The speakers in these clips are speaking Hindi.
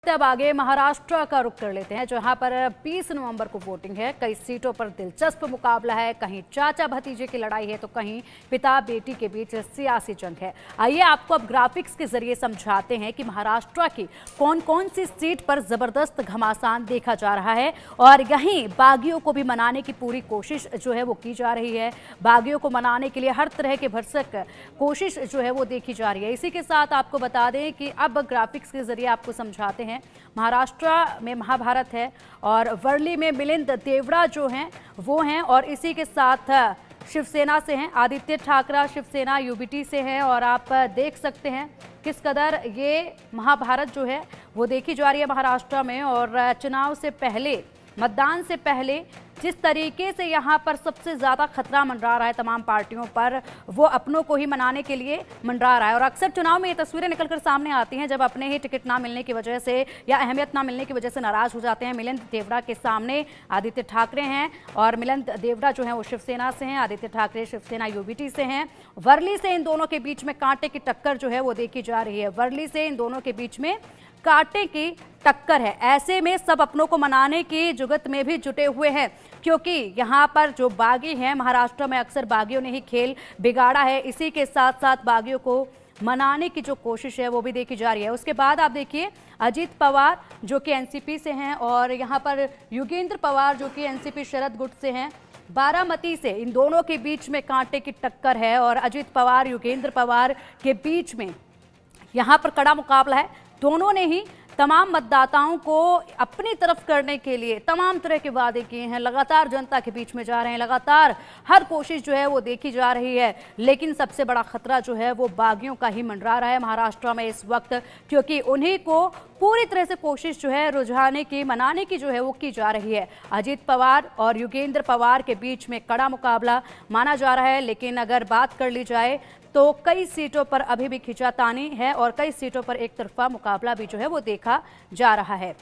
अब आगे महाराष्ट्र का रुख कर लेते हैं, जहां पर 20 नवंबर को वोटिंग है। कई सीटों पर दिलचस्प मुकाबला है, कहीं चाचा भतीजे की लड़ाई है तो कहीं पिता बेटी के बीच सियासी जंग है। आइए आपको अब ग्राफिक्स के जरिए समझाते हैं कि महाराष्ट्र की कौन कौन सी सीट पर जबरदस्त घमासान देखा जा रहा है और यहीं बागियों को भी मनाने की पूरी कोशिश जो है वो की जा रही है। बागियों को मनाने के लिए हर तरह के भरसक कोशिश जो है वो देखी जा रही है। इसी के साथ आपको बता दें कि अब ग्राफिक्स के जरिए आपको समझाते हैं। महाराष्ट्र में महाभारत है और वर्ली में मिलिंद देवड़ा जो हैं वो हैं और इसी के साथ शिवसेना से हैं आदित्य ठाकरे, शिवसेना यूबीटी से हैं और आप देख सकते हैं किस कदर ये महाभारत जो है वो देखी जा रही है महाराष्ट्र में। और चुनाव से पहले, मतदान से पहले जिस तरीके से यहाँ पर सबसे ज़्यादा खतरा मंडरा रहा है तमाम पार्टियों पर, वो अपनों को ही मनाने के लिए मंडरा रहा है। और अक्सर चुनाव में ये तस्वीरें निकलकर सामने आती हैं जब अपने ही टिकट ना मिलने की वजह से या अहमियत ना मिलने की वजह से नाराज हो जाते हैं। मिलिंद देवड़ा के सामने आदित्य ठाकरे हैं और मिलिंद देवड़ा जो है वो शिवसेना से हैं, आदित्य ठाकरे शिवसेना यूबीटी से हैं। वर्ली से इन दोनों के बीच में कांटे की टक्कर जो है वो देखी जा रही है। वर्ली से इन दोनों के बीच में कांटे की टक्कर है। ऐसे में सब अपनों को मनाने की जुगत में भी जुटे हुए हैं, क्योंकि यहाँ पर जो बागी हैं, महाराष्ट्र में अक्सर बागियों ने ही खेल बिगाड़ा है। इसी के साथ साथ बागियों को मनाने की जो कोशिश है वो भी देखी जा रही है। उसके बाद आप देखिए अजीत पवार जो कि एनसीपी से हैं और यहाँ पर योगेंद्र पवार जो कि एनसीपी शरद गुट से हैं, बारामती से। इन दोनों के बीच में कांटे की टक्कर है और अजीत पवार योगेंद्र पवार के बीच में यहाँ पर कड़ा मुकाबला है। दोनों ने ही तमाम मतदाताओं को अपनी तरफ करने के लिए तमाम तरह के वादे किए हैं, लगातार जनता के बीच में जा रहे हैं, लगातार हर कोशिश जो है वो देखी जा रही है। लेकिन सबसे बड़ा खतरा जो है वो बागियों का ही मंडरा रहा है महाराष्ट्र में इस वक्त, क्योंकि उन्हीं को पूरी तरह से कोशिश जो है रुझाने की, मनाने की जो है वो की जा रही है। अजीत पवार और योगेंद्र पवार के बीच में कड़ा मुकाबला माना जा रहा है। लेकिन अगर बात कर ली जाए तो कई सीटों पर अभी भी खींचातानी है और कई सीटों पर एक तरफा मुकाबला भी जो है वो देखा जा रहा है।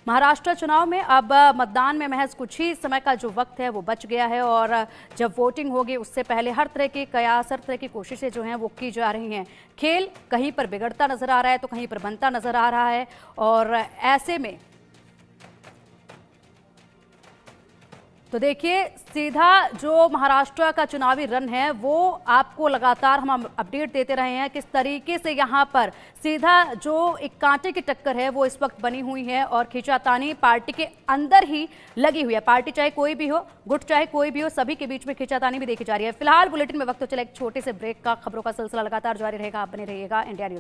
महाराष्ट्र चुनाव में अब मतदान में महज कुछ ही समय का जो वक्त है वो बच गया है और जब वोटिंग होगी उससे पहले हर तरह के कयास, हर तरह की कोशिशें जो हैं वो की जा रही हैं। खेल कहीं पर बिगड़ता नजर आ रहा है तो कहीं पर बनता नजर आ रहा है और ऐसे में तो देखिए सीधा जो महाराष्ट्र का चुनावी रन है वो आपको लगातार हम अपडेट देते रहे हैं किस तरीके से यहाँ पर सीधा जो एक कांटे की टक्कर है वो इस वक्त बनी हुई है और खींचातानी पार्टी के अंदर ही लगी हुई है। पार्टी चाहे कोई भी हो, गुट चाहे कोई भी हो, सभी के बीच में खींचातानी भी देखी जा रही है। फिलहाल बुलेटिन में वक्त तो चला एक छोटे से ब्रेक का। खबरों का सिलसिला लगातार जारी रहेगा, आप बने रहिएगा इंडिया न्यूज।